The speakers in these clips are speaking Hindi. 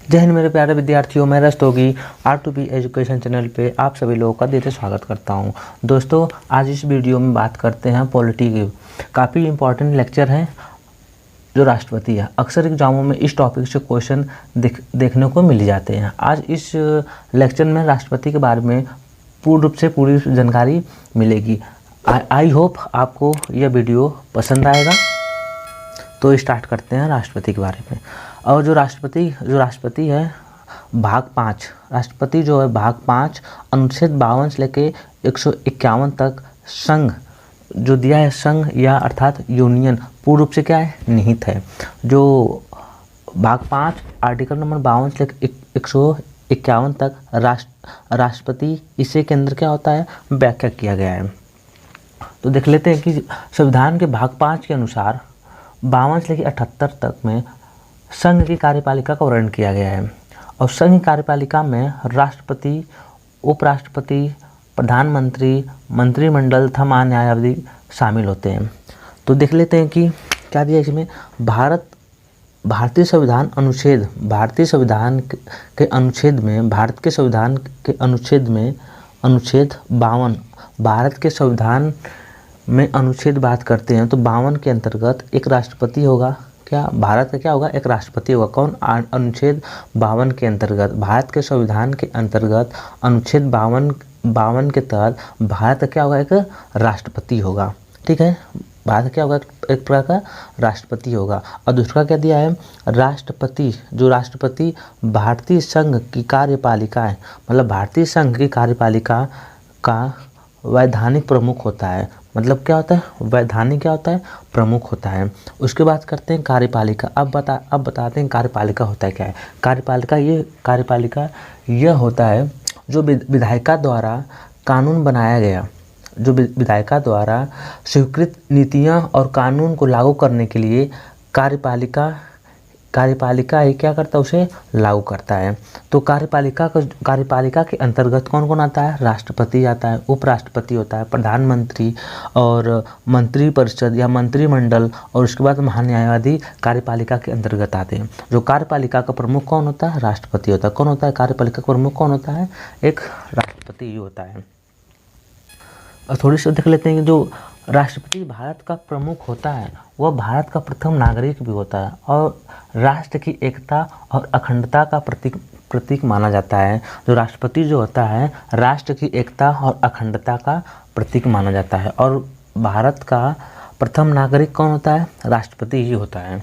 जय हिंद मेरे प्यारे विद्यार्थियों, मैं रस्तोगी R2P एजुकेशन चैनल पे आप सभी लोगों का दिल से स्वागत करता हूं। दोस्तों, आज इस वीडियो में बात करते हैं पॉलिटी की। काफ़ी इम्पोर्टेंट लेक्चर है जो राष्ट्रपति है। अक्सर एग्जामों में इस टॉपिक से क्वेश्चन देखने को मिल जाते हैं। आज इस लेक्चर में राष्ट्रपति के बारे में पूर्ण रूप से पूरी जानकारी मिलेगी। आई होप आपको यह वीडियो पसंद आएगा। तो स्टार्ट करते हैं राष्ट्रपति के बारे में। और जो राष्ट्रपति है भाग 5, राष्ट्रपति जो है भाग 5 अनुच्छेद 52 से लेके 151 तक संघ जो दिया है, संघ या अर्थात यूनियन पूर्ण रूप से क्या है, निहित है। जो भाग 5 आर्टिकल नंबर 52 से लेकर 151 तक राष्ट्रपति, इसे के अंदर क्या होता है, व्याख्या किया गया है। तो देख लेते हैं कि संविधान के भाग 5 के अनुसार 52 से लेकर 78 तक में संघ की कार्यपालिका का वर्णन किया गया है। और संघ की कार्यपालिका में राष्ट्रपति, उपराष्ट्रपति, प्रधानमंत्री, मंत्रिमंडल तथा महान्यायाधीश शामिल होते हैं। तो देख लेते हैं कि क्या दिया इसमें। भारतीय संविधान के अनुच्छेद में अनुच्छेद 52, भारत के संविधान में अनुच्छेद बात करते हैं तो 52 के अंतर्गत एक राष्ट्रपति होगा। क्या भारत का क्या होगा, एक राष्ट्रपति होगा। कौन? अनुच्छेद 52 के अंतर्गत, भारत के संविधान के अंतर्गत अनुच्छेद 52 के तहत भारत का क्या होगा, एक राष्ट्रपति होगा। ठीक है, भारत क्या होगा, एक प्रकार का राष्ट्रपति होगा। और दूसरा क्या दिया है, राष्ट्रपति भारतीय संघ की कार्यपालिका है, मतलब भारतीय संघ की कार्यपालिका का वैधानिक प्रमुख होता है। मतलब क्या होता है, वैधानिक क्या होता है, प्रमुख होता है। उसके बाद करते हैं कार्यपालिका। अब बताते हैं कार्यपालिका होता है क्या है। कार्यपालिका यह होता है जो विधायिका द्वारा कानून बनाया गया, जो विधायिका द्वारा स्वीकृत नीतियां और कानून को लागू करने के लिए कार्यपालिका ही क्या करता है, उसे लागू करता है। तो कार्यपालिका के अंतर्गत कौन कौन आता है, राष्ट्रपति आता है, उपराष्ट्रपति होता है, प्रधानमंत्री और मंत्रिपरिषद या मंत्रिमंडल, और उसके बाद महान्यायाधीश कार्यपालिका के अंतर्गत आते हैं। जो कार्यपालिका का प्रमुख कौन होता है, राष्ट्रपति होता है। कौन होता है कार्यपालिका का प्रमुख, कौन होता है, एक राष्ट्रपति ही होता है। और थोड़ी सी देख लेते हैं कि जो राष्ट्रपति भारत का प्रमुख होता है वह भारत का प्रथम नागरिक भी होता है और राष्ट्र की एकता और अखंडता का प्रतीक माना जाता है। जो राष्ट्रपति जो होता है राष्ट्र की एकता और अखंडता का प्रतीक माना जाता है। और भारत का प्रथम नागरिक कौन होता है, राष्ट्रपति ही होता है।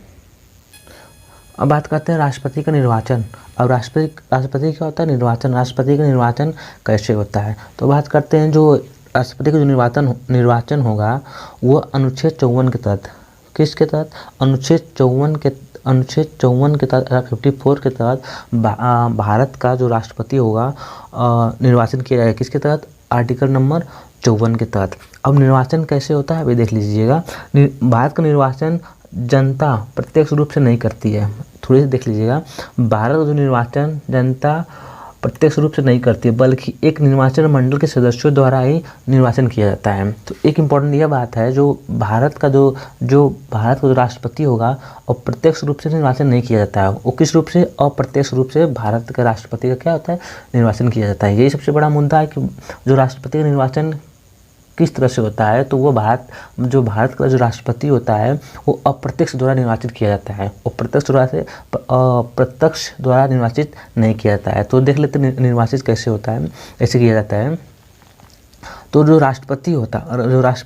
अब बात करते हैं राष्ट्रपति का निर्वाचन। और राष्ट्रपति क्या होता है, निर्वाचन। राष्ट्रपति का निर्वाचन कैसे होता है, तो बात करते हैं जो राष्ट्रपति का जो निर्वाचन होगा वह अनुच्छेद 54 के तहत, किसके तहत, अनुच्छेद 54 के तहत 54 के तहत भारत का जो राष्ट्रपति होगा निर्वाचन किया जाएगा। किसके तहत, आर्टिकल नंबर 54 के तहत। अब निर्वाचन कैसे होता है वे देख लीजिएगा। भारत का निर्वाचन जनता प्रत्यक्ष रूप से नहीं करती है। थोड़ी सी देख लीजिएगा, भारत का जो निर्वाचन जनता प्रत्यक्ष रूप से नहीं करती है, बल्कि एक निर्वाचन मंडल के सदस्यों द्वारा ही निर्वाचन किया जाता है। तो एक इम्पॉर्टेंट यह बात है, जो भारत का जो राष्ट्रपति होगा और प्रत्यक्ष रूप से निर्वाचन नहीं किया जाता है, वो किस रूप से, अप्रत्यक्ष रूप से भारत के राष्ट्रपति का क्या होता है, निर्वाचन किया जाता है। यही सबसे बड़ा मुद्दा है कि जो राष्ट्रपति का निर्वाचन किस तरह से होता है। तो वो भारत का जो राष्ट्रपति होता है वो अप्रत्यक्ष द्वारा निर्वाचित किया जाता है, प्रत्यक्ष द्वारा निर्वाचित नहीं किया जाता है। तो देख लेते हैं निर्वाचित कैसे होता है, कैसे किया जाता है। तो जो राष्ट्रपति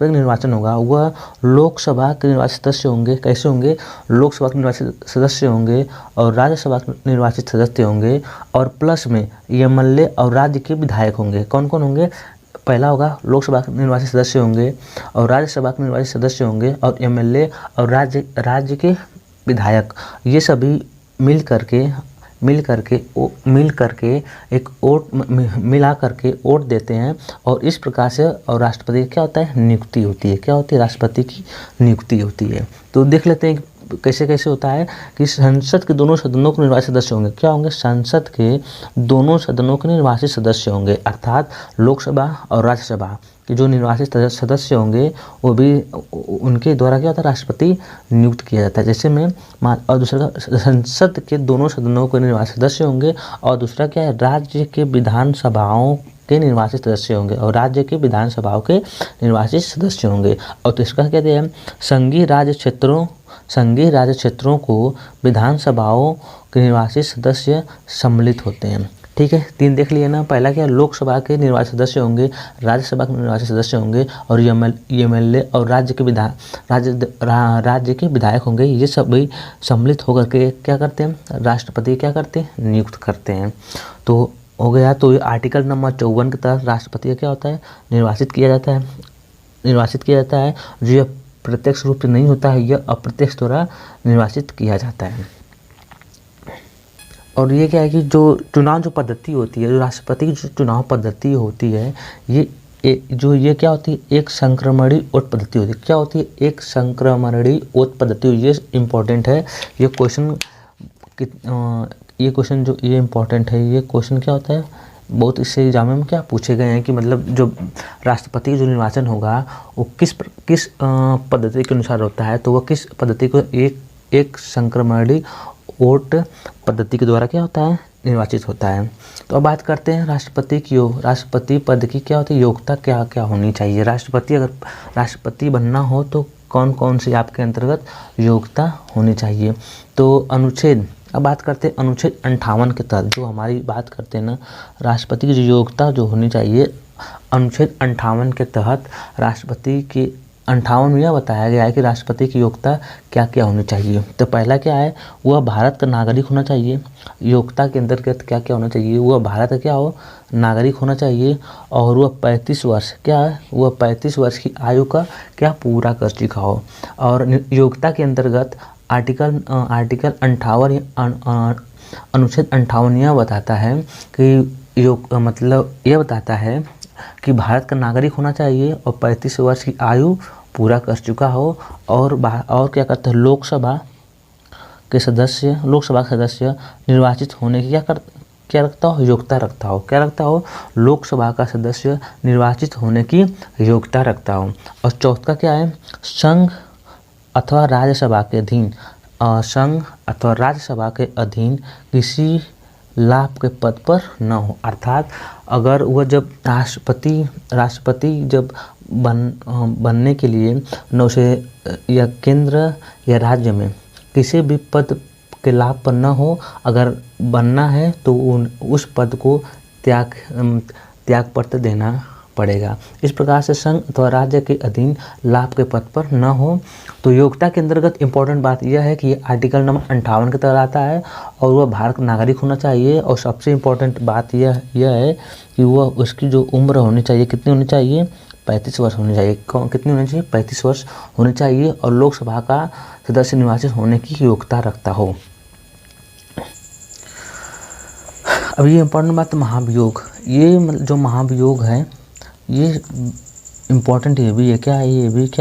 निर्वाचन होगा वह लोकसभा के निर्वाचित सदस्य होंगे। कैसे होंगे, लोकसभा के निर्वाचित सदस्य होंगे और राज्यसभा के निर्वाचित सदस्य होंगे, और प्लस में एमएलए और राज्य के विधायक होंगे। कौन कौन होंगे, पहला होगा लोकसभा के निर्वाचित सदस्य होंगे और राज्यसभा के निर्वाचित सदस्य होंगे और एमएलए और राज्य के विधायक, ये सभी मिल करके वोट देते हैं। और इस प्रकार से और राष्ट्रपति की क्या होता है, नियुक्ति होती है। क्या होती है, राष्ट्रपति की नियुक्ति होती है। तो देख लेते हैं कैसे कैसे होता है कि संसद के दोनों सदनों के निर्वाचित सदस्य होंगे। क्या होंगे? संसद के दोनों सदनों के निर्वाचित सदस्य होंगे, अर्थात लोकसभा और राज्यसभा के जो निर्वाचित सदस्य होंगे वो भी उनके द्वारा क्या होता है, राष्ट्रपति नियुक्त किया जाता है। जैसे में और दूसरा संसद के दोनों सदनों के निर्वाचित सदस्य होंगे, और दूसरा क्या है, राज्य के विधानसभाओं के निर्वाचित सदस्य होंगे, और राज्य के विधानसभाओं के निर्वाचित सदस्य होंगे। और तो इसका कहते हैं संघीय राज्य क्षेत्रों को विधानसभाओं के निर्वाचित सदस्य सम्मिलित होते हैं। ठीक है, 3 देख लिए ना। पहला क्या, लोकसभा के निर्वाचित सदस्य होंगे, राज्यसभा के निर्वाचित सदस्य होंगे, और एमएलए और राज्य के विधायक होंगे। ये सभी सम्मिलित होकर के क्या करते हैं, राष्ट्रपति क्या करते हैं, नियुक्त करते हैं। तो हो गया। तो आर्टिकल नंबर 54 के तहत राष्ट्रपति का क्या होता है, निर्वाचित किया जाता है। जो यह प्रत्यक्ष रूप से नहीं होता है, यह अप्रत्यक्ष द्वारा निर्वाचित किया जाता है। और ये क्या है कि जो चुनाव जो पद्धति होती है, जो राष्ट्रपति की जो चुनाव पद्धति होती है, ये क्या होती है, एक संक्रमणीय वोट पद्धति होती है। क्या होती है, एक संक्रमणीय वोट पद्धति। ये इम्पोर्टेंट है, ये क्वेश्चन जो ये इम्पोर्टेंट है। ये क्वेश्चन क्या होता है, बहुत इससे एग्जाम में क्या पूछे गए हैं कि मतलब जो राष्ट्रपति का जो निर्वाचन होगा वो किस पद्धति के अनुसार होता है। तो वह किस पद्धति को, एक संक्रमणीय वोट पद्धति के द्वारा क्या होता है, निर्वाचित होता है। तो अब बात करते हैं राष्ट्रपति पद की क्या होती है, योग्यता क्या क्या होनी चाहिए। अगर राष्ट्रपति बनना हो तो कौन कौन सी आपके अंतर्गत योग्यता होनी चाहिए। तो अब बात करते हैं अनुच्छेद 58 के तहत, जो हमारी बात करते हैं ना, राष्ट्रपति की जो योग्यता जो होनी चाहिए, अनुच्छेद 58 के तहत राष्ट्रपति की 58 में यह बताया गया है कि राष्ट्रपति की योग्यता क्या क्या होनी चाहिए। तो पहला क्या है, वह भारत का नागरिक होना चाहिए। योग्यता के अंतर्गत क्या क्या होना चाहिए, वह भारत का क्या हो, नागरिक होना चाहिए, और वह 35 वर्ष क्या है, वह 35 वर्ष की आयु का क्या पूरा कर चुका हो। और योग्यता के अंतर्गत आर्टिकल 58 अनुच्छेद 58 यह बताता है कि यह बताता है कि भारत का नागरिक होना चाहिए और 35 वर्ष की आयु पूरा कर चुका हो, और क्या करते हैं, लोकसभा के सदस्य निर्वाचित होने की क्या रखता हो, योग्यता रखता हो। लोकसभा का सदस्य निर्वाचित होने की योग्यता रखता हो। और चौथा क्या है, संघ अथवा राज्यसभा के अधीन किसी लाभ के पद पर न हो। अर्थात अगर वह जब राष्ट्रपति जब बनने के लिए न उसे या केंद्र या राज्य में किसी भी पद के लाभ पर न हो, अगर बनना है तो उस पद को त्याग पत्र देना पड़ेगा। इस प्रकार से संघ अथवा राज्य के अधीन लाभ के पद पर न हो। तो योग्यता के अंतर्गत इम्पोर्टेंट बात यह है कि आर्टिकल नंबर 58 के तहत आता है, और वह भारत का नागरिक होना चाहिए। और सबसे इम्पोर्टेंट बात यह है कि वह उसकी जो उम्र होनी चाहिए, कितनी होनी चाहिए, 35 वर्ष होनी चाहिए। कितनी होनी चाहिए, 35 वर्ष होनी चाहिए, और लोकसभा का सदस्य निर्वाचित होने की योग्यता रखता हो। अब ये इम्पोर्टेंट बात, महाभियोग। ये जो महाभियोग है ये इम्पोर्टेंट, ये भी क्या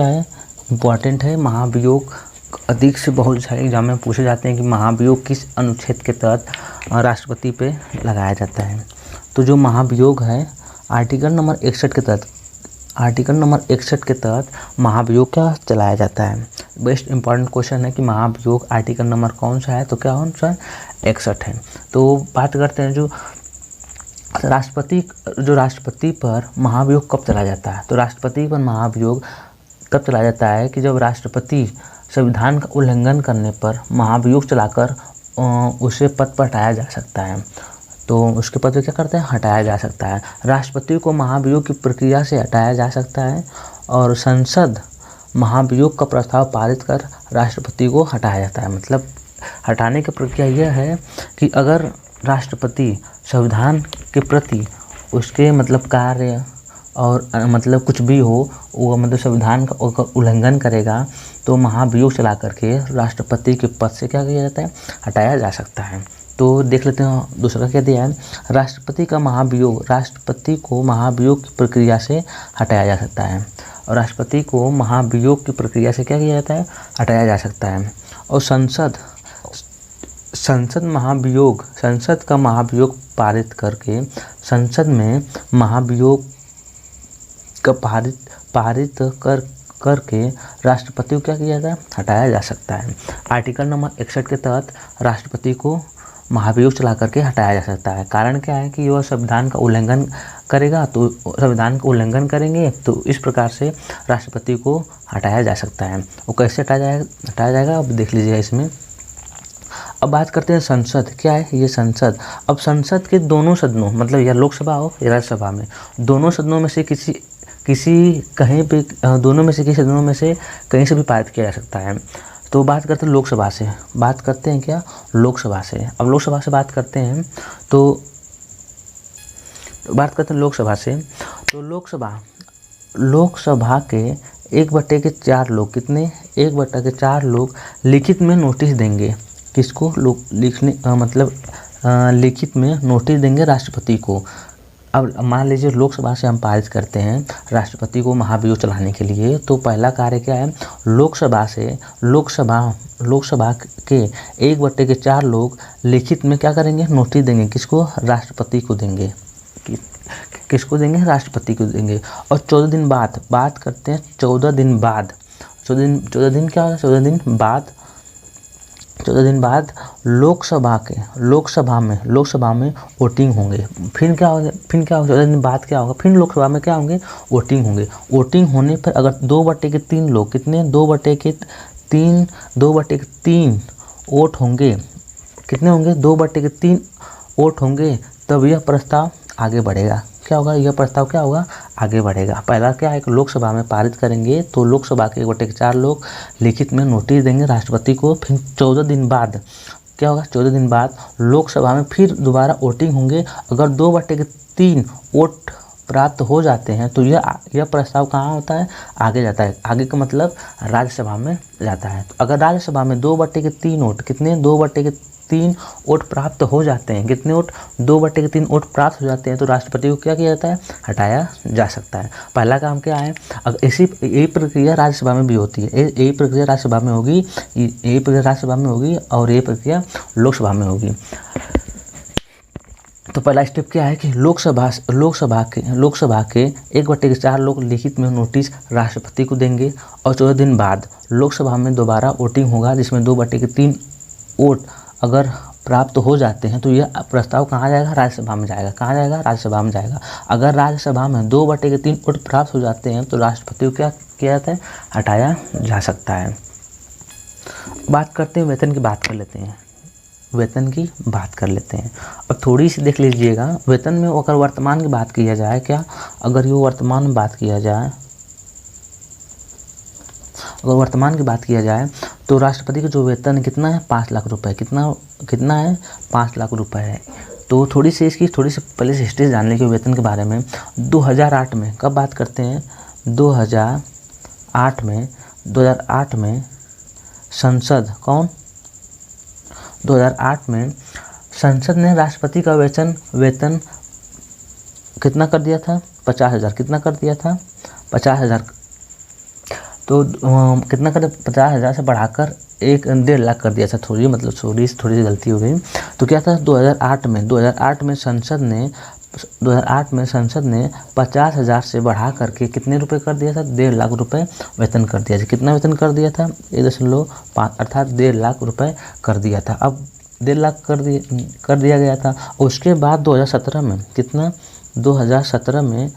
है, इम्पोर्टेंट है। महाभियोग अधिक से बहुत सारे एग्जाम में पूछे जाते हैं कि महाभियोग किस अनुच्छेद के तहत राष्ट्रपति पे लगाया जाता है। तो जो महाभियोग है आर्टिकल नंबर 61 के तहत महाभियोग क्या चलाया जाता है। बेस्ट इंपॉर्टेंट क्वेश्चन है कि महाभियोग आर्टिकल नंबर कौन सा है, तो क्या कौन सा 61 है। तो बात करते हैं जो राष्ट्रपति पर महाभियोग कब चला जाता है। तो राष्ट्रपति पर महाभियोग तब चला जाता है कि जब राष्ट्रपति संविधान का उल्लंघन करने पर महाभियोग चलाकर उसे पद पर हटाया जा सकता है। तो उसके पद पर क्या करते हैं, हटाया जा सकता है। राष्ट्रपति को महाभियोग की प्रक्रिया से हटाया जा सकता है, और संसद महाभियोग का प्रस्ताव पारित कर राष्ट्रपति को हटाया जाता है। मतलब हटाने की प्रक्रिया यह है कि अगर राष्ट्रपति संविधान के प्रति उसके मतलब कार्य और मतलब कुछ भी हो, वो मतलब संविधान का उल्लंघन करेगा, तो महाभियोग चला करके राष्ट्रपति के पद से क्या किया जाता है, हटाया जा सकता है। तो देख लेते हैं दूसरा क्या दिया है, राष्ट्रपति को महाभियोग की प्रक्रिया से हटाया जा सकता है। और राष्ट्रपति को महाभियोग की प्रक्रिया से क्या किया जाता है, हटाया जा सकता है। और संसद का महाभियोग पारित करके, संसद में महाभियोग का पारित करके राष्ट्रपति को क्या किया जाए, हटाया जा सकता है। आर्टिकल नंबर 61 के तहत राष्ट्रपति को महाभियोग चला करके हटाया जा सकता है। कारण क्या है कि वह संविधान का उल्लंघन करेगा, तो संविधान का उल्लंघन करेंगे तो इस प्रकार से राष्ट्रपति को हटाया जा सकता है। वो कैसे हटाया जाएगा अब देख लीजिए इसमें। अब बात करते हैं संसद, क्या है ये संसद। अब संसद के दोनों सदनों, मतलब या लोकसभा हो या राज्यसभा में, दोनों सदनों में से दोनों में से किसी सदनों में से कहीं से भी पारित किया जा सकता है। तो बात करते हैं लोकसभा से, बात करते हैं क्या, लोकसभा से। अब लोकसभा से बात करते हैं तो बात करते हैं लोकसभा से। तो लोकसभा के 1/4 लोग, कितने, 1/4 लोग लिखित में नोटिस देंगे। किसको, लिखित में नोटिस देंगे राष्ट्रपति को। अब मान लीजिए लोकसभा से हम पारित करते हैं राष्ट्रपति को महाभियोग चलाने के लिए, तो पहला कार्य क्या है, लोकसभा के 1/4 लोग लिखित में क्या करेंगे, नोटिस देंगे। किसको, राष्ट्रपति को देंगे। किसको देंगे, राष्ट्रपति को देंगे। और 14 दिन बाद, बात करते हैं 14 दिन बाद, 14 दिन क्या होगा, 14 दिन बाद लोकसभा में वोटिंग होंगे। फिर क्या होगा 14 दिन बाद क्या होगा, फिर लोकसभा में क्या होंगे, वोटिंग होंगे। वोटिंग होने पर अगर 2/3 लोग, कितने, 2/3 वोट होंगे, कितने होंगे, 2/3 वोट होंगे, तब यह प्रस्ताव आगे बढ़ेगा। क्या होगा, यह प्रस्ताव क्या होगा, आगे बढ़ेगा। पहला क्या है कि लोकसभा में पारित करेंगे तो लोकसभा के 1/4 लोग लिखित में नोटिस देंगे राष्ट्रपति को। फिर 14 दिन बाद क्या होगा, 14 दिन बाद लोकसभा में फिर दोबारा वोटिंग होंगे। अगर 2/3 वोट प्राप्त हो जाते हैं तो यह प्रस्ताव कहाँ होता है, आगे जाता है। आगे का मतलब राज्यसभा में जाता है। तो अगर राज्यसभा में 2/3 वोट, कितने, 2/3 वोट प्राप्त हो जाते हैं, कितने वोट, 2/3 वोट प्राप्त हो जाते हैं, तो राष्ट्रपति को क्या किया जाता है, हटाया जा सकता है। पहला काम क्या है, अगर यही प्रक्रिया राज्यसभा में भी होती है। यही प्रक्रिया राज्यसभा में होगी, और यही प्रक्रिया लोकसभा में होगी। तो पहला स्टेप क्या है कि लोकसभा के 1/4 लोग लिखित में नोटिस राष्ट्रपति को देंगे। और 14 दिन बाद लोकसभा में दोबारा वोटिंग होगा, जिसमें 2/3 वोट अगर प्राप्त हो जाते हैं तो यह प्रस्ताव कहाँ जाएगा, राज्यसभा में जाएगा। कहाँ जाएगा, राज्यसभा में जाएगा। अगर राज्यसभा में 2/3 वोट प्राप्त हो जाते हैं तो राष्ट्रपति को क्या किया जाता है, हटाया जा सकता है। बात करते हैं वेतन की बात कर लेते हैं। अब थोड़ी सी देख लीजिएगा, वेतन में अगर वर्तमान की बात किया जाए, क्या, अगर ये वर्तमान में बात किया जाए, अगर वर्तमान की बात किया जाए तो राष्ट्रपति का जो वेतन कितना है, 5 लाख रुपए। कितना है, 5 लाख रुपए है। तो थोड़ी सी पहले से हिस्ट्री जान लीजिए वेतन के बारे में। 2008 में, कब बात करते हैं, 2008 में संसद, कौन, 2008 में संसद ने राष्ट्रपति का वेतन कितना कर दिया था, 50,000। कितना कर दिया था, 50,000। तो कितना कर, 50,000 से बढ़ाकर 1.5 लाख कर दिया था। थोड़ी सी गलती हो गई। तो क्या था, 2008 में संसद ने 50,000 से बढ़ा करके कितने रुपए कर दिया था, 1.5 लाख रुपए वेतन कर दिया था। कितना वेतन कर दिया था, 1.5 अर्थात 1.5 लाख रुपए कर दिया था। अब 1.5 लाख कर दिया गया था। उसके बाद 2017 में कितना, 2017 में,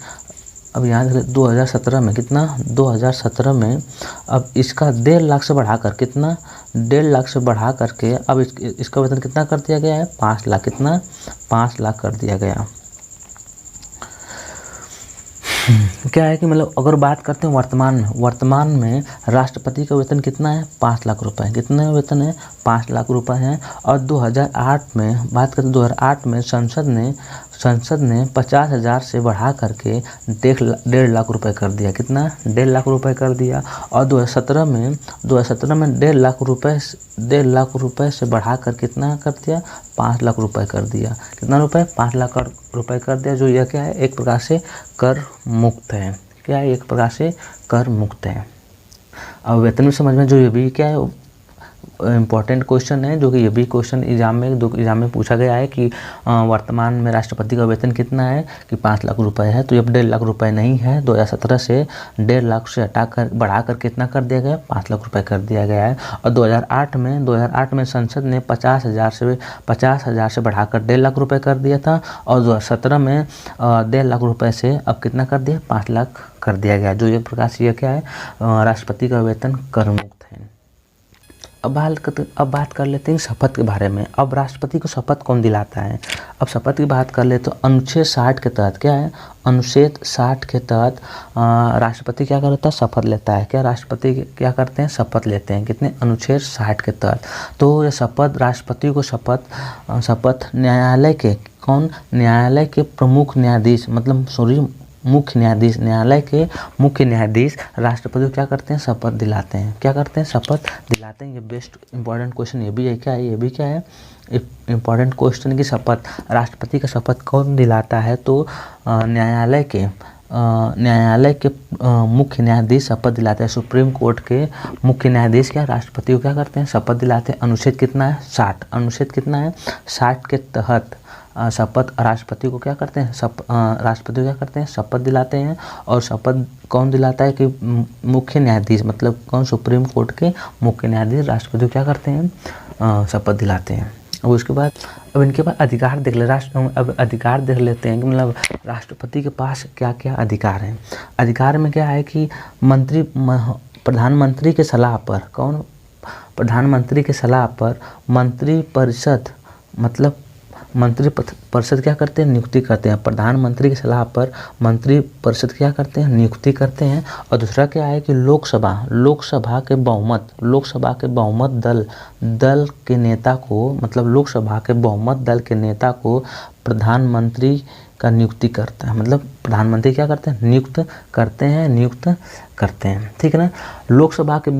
अब याद रखें 2017 में कितना, 2017 में अब इसका 1.5 लाख से बढ़ाकर कितना, 1.5 लाख से बढ़ा करके अब इसका वेतन कितना कर दिया गया है, 5 लाख। कितना, 5 लाख कर दिया गया। क्या है कि मतलब अगर बात करते हैं वर्तमान में राष्ट्रपति का वेतन कितना है, 5 लाख रुपए। कितना वेतन है, 5 लाख रुपए है। और 2008 में बात करते हैं, 2008 में संसद ने 50,000 से बढ़ा करके 1.5 लाख रुपए कर दिया। कितना, 1.5 लाख रुपए कर दिया। और 2017 में 1.5 लाख रुपए से बढ़ाकर कितना कर दिया, 5 लाख रुपए कर दिया। कितना रुपए, 5 लाख रुपए कर दिया। जो यह क्या है, एक प्रकार से कर मुक्त है। क्या है, एक प्रकार से कर मुक्त है। अब वेतन में समझ में जो ये भी क्या है, इम्पॉर्टेंट क्वेश्चन है, जो कि ये भी क्वेश्चन एग्जाम में पूछा गया है कि वर्तमान में राष्ट्रपति का वेतन कितना है, कि 5 लाख रुपए है। तो अब 1.5 लाख रुपए नहीं है, 2017 से 1.5 लाख से हटाकर बढ़ाकर कितना कर दिया गया, 5 लाख रुपए कर दिया गया है। और 2008 में संसद ने 50,000 से बढ़ाकर 1.5 लाख रुपए कर दिया था, और 2017 में 1.5 लाख रुपए से अब कितना कर दिया, 5 लाख कर दिया गया। जो ये प्रकार से ये क्या है, राष्ट्रपति का वेतन कर मुक्त है। अब बात कर लेते हैं शपथ के बारे में। अब राष्ट्रपति को शपथ कौन दिलाता है? अब शपथ की बात कर ले तो अनुच्छेद 60 के तहत क्या है, अनुच्छेद 60 के तहत राष्ट्रपति क्या करता है, शपथ लेता है। क्या राष्ट्रपति क्या करते हैं, शपथ लेते हैं। कितने, अनुच्छेद 60 के तहत। तो ये शपथ राष्ट्रपति को शपथ न्यायालय के प्रमुख न्यायाधीश, मतलब न्यायालय के मुख्य न्यायाधीश राष्ट्रपति को क्या करते हैं, शपथ दिलाते हैं। क्या करते हैं, शपथ दिलाते हैं। ये बेस्ट इंपॉर्टेंट क्वेश्चन ये भी है। क्या है, ये भी क्या है, इम्पॉर्टेंट क्वेश्चन की शपथ राष्ट्रपति का शपथ कौन दिलाता है? तो न्यायालय के मुख्य न्यायाधीश शपथ दिलाते हैं। सुप्रीम कोर्ट के मुख्य न्यायाधीश क्या राष्ट्रपति को क्या करते हैं, शपथ दिलाते हैं। अनुच्छेद कितना है, 60। अनुच्छेद कितना है, 60 के तहत शपथ राष्ट्रपति को क्या करते हैं, शपथ दिलाते हैं। और शपथ कौन दिलाता है, कि मुख्य न्यायाधीश, मतलब कौन, सुप्रीम कोर्ट के मुख्य न्यायाधीश राष्ट्रपति को क्या करते हैं, शपथ दिलाते हैं। अब उसके बाद अब इनके पास अधिकार अधिकार देख लेते हैं कि मतलब राष्ट्रपति के पास क्या क्या अधिकार हैं। अधिकार में क्या है कि प्रधानमंत्री के सलाह पर मंत्रिपरिषद, मतलब मंत्रिपरिषद क्या करते हैं, नियुक्ति करते हैं। प्रधानमंत्री की सलाह पर मंत्रिपरिषद क्या करते हैं, नियुक्ति करते हैं। और दूसरा क्या है कि लोकसभा के बहुमत दल के नेता को, मतलब लोकसभा के बहुमत दल के नेता को प्रधानमंत्री का नियुक्ति करता है। मतलब प्रधानमंत्री क्या करते हैं, नियुक्त करते हैं। ठीक है ना। लोकसभा के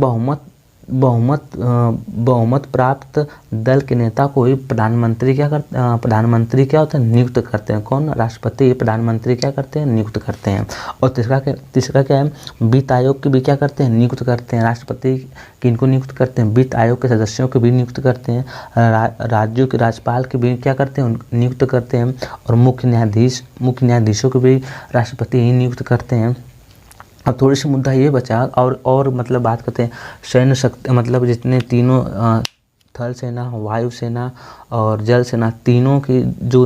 बहुमत प्राप्त दल के नेता को ही प्रधानमंत्री क्या होता है, नियुक्त करते हैं। कौन, राष्ट्रपति प्रधानमंत्री क्या करते हैं, नियुक्त करते हैं। और तीसरा क्या है, वित्त आयोग की भी क्या करते हैं, नियुक्त करते हैं। राष्ट्रपति किनको नियुक्त करते हैं, वित्त आयोग के सदस्यों को भी नियुक्त करते हैं। राज्यों के राज्यपाल की भी क्या करते हैं, नियुक्त करते हैं। और मुख्य न्यायाधीशों को भी राष्ट्रपति ही नियुक्त करते हैं। अब थोड़ी सी मुद्दा ये बचा, और मतलब बात करते हैं सैन्य शक्ति, मतलब जितने तीनों थल सेना, वायु सेना और जल सेना, तीनों की जो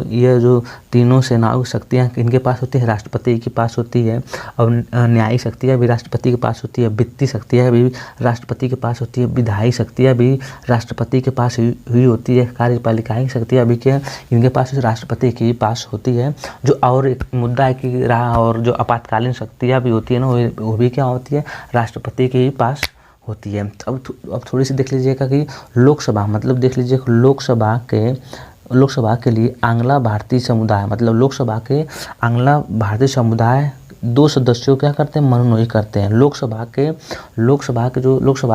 तीनों सेनाओं की शक्तियाँ इनके पास होती है, राष्ट्रपति के पास होती है। और न्यायिक शक्तियाँ भी राष्ट्रपति के पास होती है, वित्तीय शक्तियाँ भी राष्ट्रपति के पास होती है, विधायी शक्तियाँ भी राष्ट्रपति के पास हुई होती है, कार्यपालिकाई शक्तियाँ भी क्या इनके पास राष्ट्रपति के पास होती है। जो और एक मुद्दा है कि और जो आपातकालीन शक्तियाँ भी होती है ना, वो भी क्या होती है, राष्ट्रपति के ही पास होती है। अब थोड़ी सी देख लीजिएगा कि लोकसभा, मतलब देख लीजिए लोकसभा के लिए आंग्ला भारतीय समुदाय, मतलब लोकसभा के आंग्ला भारतीय समुदाय 2 सदस्यों क्या करते हैं, मनोनीत करते हैं। लोकसभा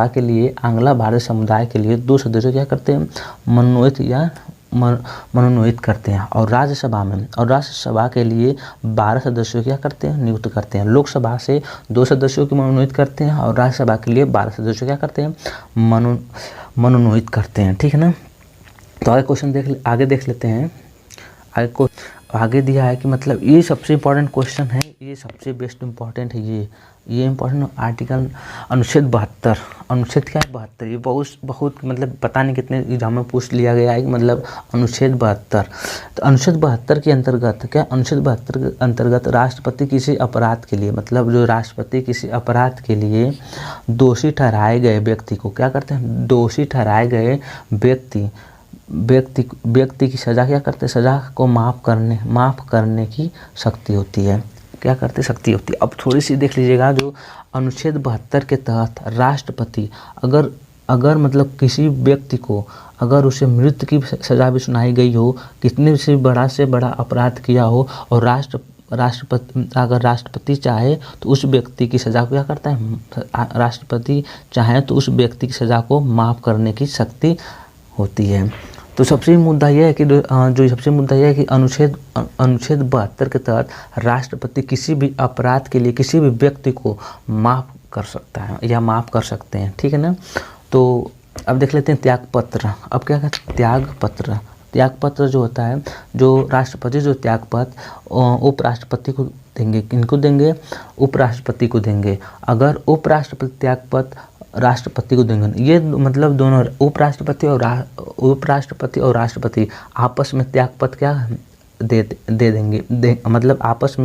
के लिए आंग्ला भारतीय समुदाय के लिए 2 सदस्य क्या करते हैं, मनोनीत करते हैं। और राज्यसभा के लिए 12 सदस्यों क्या करते हैं, नियुक्त करते हैं। लोकसभा से 2 सदस्यों की मनोनीत करते हैं, और राज्यसभा के लिए 12 सदस्यों क्या करते हैं, मनोनीत करते हैं। ठीक है ना। तो आगे देख लेते हैं। आगे दिया है कि मतलब ये सबसे इम्पोर्टेंट क्वेश्चन है, ये सबसे बेस्ट इम्पोर्टेंट है। ये इम्पोर्टेंट आर्टिकल अनुच्छेद 72, अनुच्छेद क्या है, 72। ये बहुत मतलब पता नहीं कितने एग्जाम में पूछ लिया गया है कि मतलब अनुच्छेद 72। तो अनुच्छेद 72 के अंतर्गत क्या, अनुच्छेद 72 के अंतर्गत राष्ट्रपति किसी अपराध के लिए, मतलब जो राष्ट्रपति किसी अपराध के लिए दोषी ठहराए गए व्यक्ति को क्या करते हैं, दोषी ठहराए गए व्यक्ति की सजा क्या करते हैं, सजा को माफ़ करने की शक्ति होती है। क्या करते, शक्ति होती है। अब थोड़ी सी देख लीजिएगा, जो अनुच्छेद 72 के तहत राष्ट्रपति अगर मतलब किसी व्यक्ति को अगर उसे मृत्यु की सजा भी सुनाई गई हो, कितने से बड़ा अपराध किया हो, और राष्ट्रपति चाहे तो उस व्यक्ति की सजा को क्या करता है, राष्ट्रपति चाहे तो उस व्यक्ति की सजा को माफ़ करने की शक्ति होती है। तो सबसे मुद्दा यह है कि अनुच्छेद 72 के तहत राष्ट्रपति किसी भी अपराध के लिए किसी भी व्यक्ति को माफ़ कर सकता है या माफ़ कर सकते हैं। ठीक है ना। तो अब देख लेते हैं त्याग पत्र। अब क्या कहते हैं त्याग पत्र। त्याग पत्र जो होता है, जो राष्ट्रपति जो त्याग पत्र उपराष्ट्रपति को देंगे। किनको देंगे? उपराष्ट्रपति को देंगे। अगर उपराष्ट्रपति त्याग पत्र राष्ट्रपति को देंगे, ये मतलब दोनों उपराष्ट्रपति और राष्ट्रपति आपस में त्याग पत्र क्या दे देंगे, मतलब आपस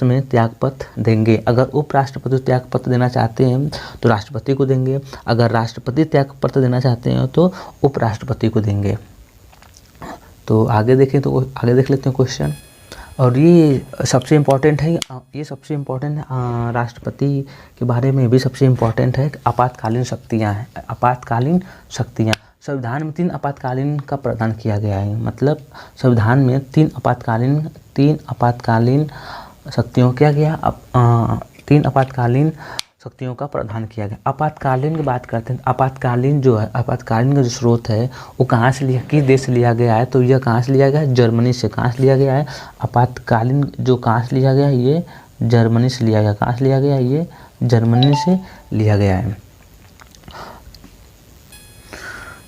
में त्याग पत्र देंगे। अगर उपराष्ट्रपति त्याग पत्र देना चाहते हैं तो राष्ट्रपति को देंगे, अगर राष्ट्रपति त्याग पत्र देना चाहते हैं तो उपराष्ट्रपति को देंगे। तो आगे देखें, तो आगे देख लेते हैं क्वेश्चन। और ये सबसे इम्पोर्टेंट है, राष्ट्रपति के बारे में भी सबसे इम्पोर्टेंट है। आपातकालीन शक्तियाँ हैं। आपातकालीन शक्तियाँ, संविधान में 3 आपातकालीन का प्रावधान किया गया है। मतलब संविधान में 3 आपातकालीन शक्तियों क्या गया, 3 आपातकालीन शक्तियों का प्रावधान किया गया। आपातकालीन की बात करते हैं। आपातकालीन जो है, आपातकालीन का जो स्रोत है वो कहाँ से लिया, किस देश से लिया गया है? तो यह कहाँ से लिया गया है? जर्मनी से। कहाँ से लिया गया है? आपातकालीन जो कहाँ से लिया गया है? ये जर्मनी से लिया गया। कहाँ से लिया गया है? ये जर्मनी से लिया गया है।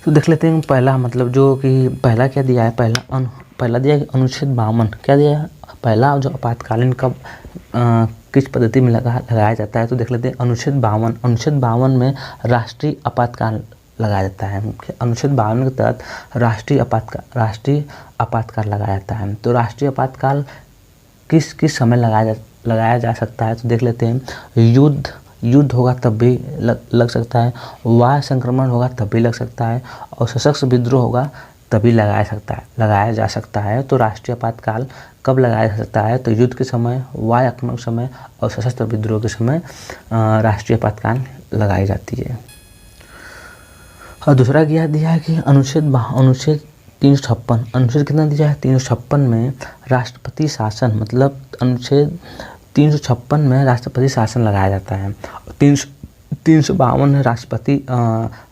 तो देख लेते हैं पहला, मतलब जो कि पहला क्या दिया है, पहला दिया है अनुच्छेद 52। क्या दिया है? पहला जो आपातकालीन का किस पद्धति में लगाया जाता है, तो देख लेते हैं अनुच्छेद 52। अनुच्छेद 52 में राष्ट्रीय आपातकाल लगाया जाता है। अनुच्छेद 52 के तहत राष्ट्रीय आपातकाल लगाया जाता है। तो राष्ट्रीय आपातकाल किस समय लगाया जा सकता है, तो देख लेते हैं। युद्ध होगा तब भी लग सकता है, वायु संक्रमण होगा तब भी लग सकता है, और सशस्त्र विद्रोह होगा तभी लगाया जा सकता है। तो राष्ट्रीय आपातकाल कब लगाया जा सकता है? तो युद्ध के समय, वायु आक्रमण के समय और सशस्त्र विद्रोह के समय राष्ट्रीय आपातकाल लगाई जाती है। और दूसरा क्या दिया है कि अनुच्छेद 356। अनुच्छेद कितना दिया है? 356 में राष्ट्रपति शासन, मतलब अनुच्छेद 356 में राष्ट्रपति शासन लगाया जाता है। 352 में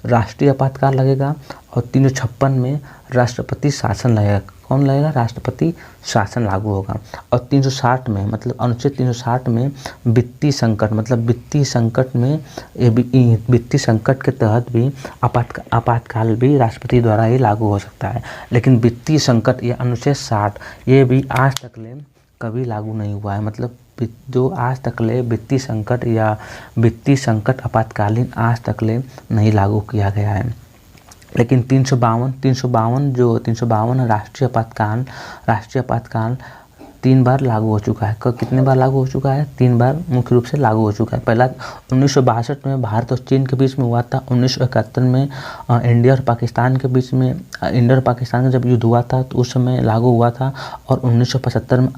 राष्ट्रीय आपातकाल लगेगा, और 356 में राष्ट्रपति शासन लगेगा। कौन लगेगा? राष्ट्रपति शासन लागू होगा। और 360 में, मतलब अनुच्छेद 360 में वित्तीय संकट, मतलब वित्तीय संकट के तहत भी आपातकाल भी राष्ट्रपति द्वारा ही लागू हो सकता है। लेकिन वित्तीय संकट या अनुच्छेद 60 ये भी आज तक कभी लागू नहीं हुआ है। मतलब जो आज तक वित्तीय संकट आपातकालीन आज तक नहीं लागू किया गया है। लेकिन 352 राष्ट्रीय आपातकाल 3 बार लागू हो चुका है। कितने बार लागू हो चुका है? 3 बार मुख्य रूप से लागू हो चुका है। पहला 1962 में भारत और चीन के बीच में हुआ था। 1971 में इंडिया और पाकिस्तान के बीच में, इंडिया और पाकिस्तान का जब युद्ध हुआ था तो उस समय लागू हुआ था। और 1975 में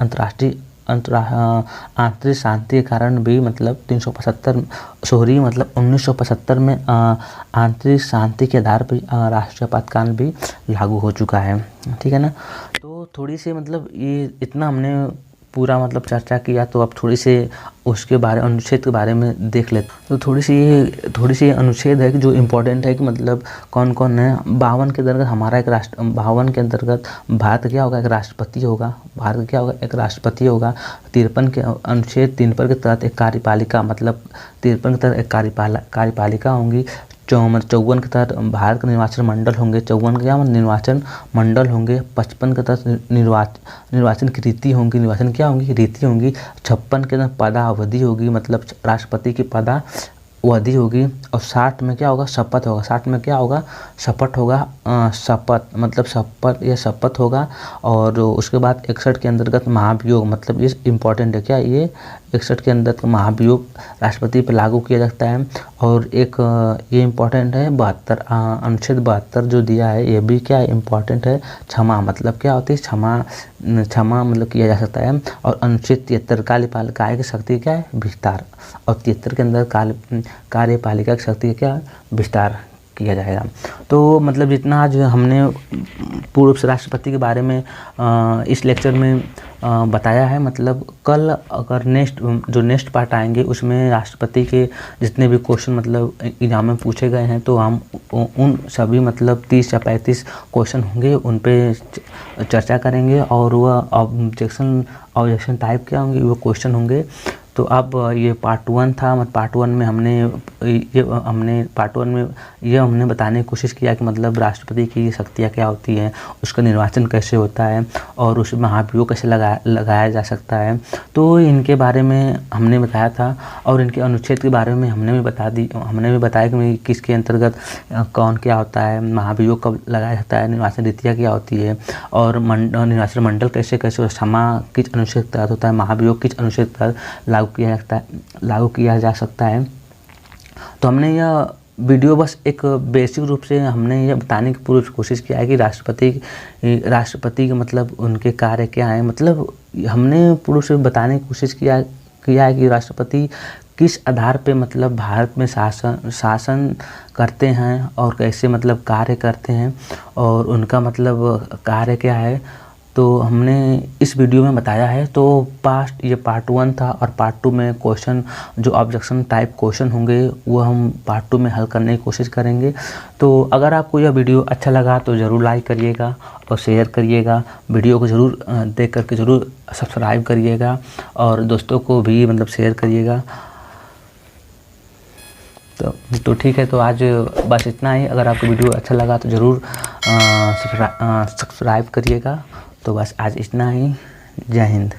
आंतरिक शांति के कारण भी, मतलब 1975 में आंतरिक शांति के आधार पर राष्ट्रीय आपातकाल भी लागू हो चुका है। ठीक है ना। तो थोड़ी सी, मतलब ये इतना हमने पूरा मतलब चर्चा किया, तो अब थोड़ी से उसके बारे अनुच्छेद के बारे में देख लेते। तो थोड़ी सी अनुच्छेद है कि जो इम्पोर्टेंट है कि मतलब कौन कौन है। 52 के अंतर्गत हमारा 52 के अंतर्गत भारत क्या होगा? एक राष्ट्रपति होगा। भारत का क्या होगा? एक राष्ट्रपति होगा। 53 के अनुच्छेद 53 के तहत एक कार्यपालिका, मतलब 53 के तहत एक कार्यपालिका होंगी। 54 के तहत भारत के निर्वाचन मंडल होंगे। 54 के क्या निर्वाचन मंडल होंगे। 55 के तहत निर्वाचन की रीति होंगी। निर्वाचन क्या होंगी? रीति होंगी। 56 के तहत पदावधि होगी, मतलब राष्ट्रपति की पदावधि होगी। और 60 में क्या होगा? शपथ होगा। 60 में क्या होगा? शपथ होगा। शपथ होगा। और उसके बाद 61 के अंतर्गत महाभियोग, मतलब ये इम्पोर्टेंट है क्या, ये 61 के अंदर महाभियोग राष्ट्रपति पर लागू किया जाता है। और एक ये इम्पोर्टेंट है 72, अनुच्छेद 72 जो दिया है ये भी क्या इम्पोर्टेंट है, क्षमा, मतलब क्या होती है? क्षमा मतलब किया जा सकता है। और अनुच्छेद 73 कार्यपालिका की शक्ति क्या है? विस्तार। और 73 के अंदर कार्यपालिका की शक्ति क्या? विस्तार किया जाएगा। तो मतलब जितना आज हमने पूर्व से राष्ट्रपति के बारे में इस लेक्चर में बताया है, मतलब कल अगर नेक्स्ट पार्ट आएंगे उसमें राष्ट्रपति के जितने भी क्वेश्चन मतलब एग्जाम में पूछे गए हैं, तो हम उन सभी मतलब 30 या 35 क्वेश्चन होंगे उन पे चर्चा करेंगे। और वह ऑब्जेक्शन टाइप क्या होंगे, वो क्वेश्चन होंगे। तो अब ये पार्ट 1 था। मतलब पार्ट 1 में हमने बताने की कोशिश किया कि मतलब राष्ट्रपति की शक्तियाँ क्या होती हैं, उसका निर्वाचन कैसे होता है और उस महाभियोग कैसे लगाया जा सकता है। तो इनके बारे में हमने बताया था और इनके अनुच्छेद के बारे में हमने भी बताया कि किसके अंतर्गत कौन क्या होता है, महाभियोग कब लगाया जाता है, निर्वाचन रीतियाँ क्या होती है और निर्वाचन मंडल कैसे क्षमा किस अनुच्छेद के तहत होता है, महाभियोग किस अनुच्छेद के तहत लागू किया जा सकता है। तो हमने यह वीडियो बस एक बेसिक रूप से हमने यह बताने की पूरी कोशिश किया है कि राष्ट्रपति के मतलब उनके कार्य क्या हैं। मतलब हमने पूरी से बताने की कोशिश किया है कि राष्ट्रपति किस आधार पे मतलब भारत में शासन करते हैं और कैसे मतलब कार्य करते हैं और उनका मतलब कार्य क्या है। तो हमने इस वीडियो में बताया है। तो ये पार्ट 1 था और पार्ट 2 में क्वेश्चन जो ऑब्जेक्शन टाइप क्वेश्चन होंगे वो हम पार्ट 2 में हल करने की कोशिश करेंगे। तो अगर आपको यह वीडियो अच्छा लगा तो ज़रूर लाइक करिएगा और शेयर करिएगा, वीडियो को ज़रूर देख करके ज़रूर सब्सक्राइब करिएगा और दोस्तों को भी मतलब शेयर करिएगा। तो ठीक है, तो आज बस इतना ही। अगर आपको वीडियो अच्छा लगा तो ज़रूर सब्सक्राइब करिएगा। तो बस आज इतना ही। जय हिंद।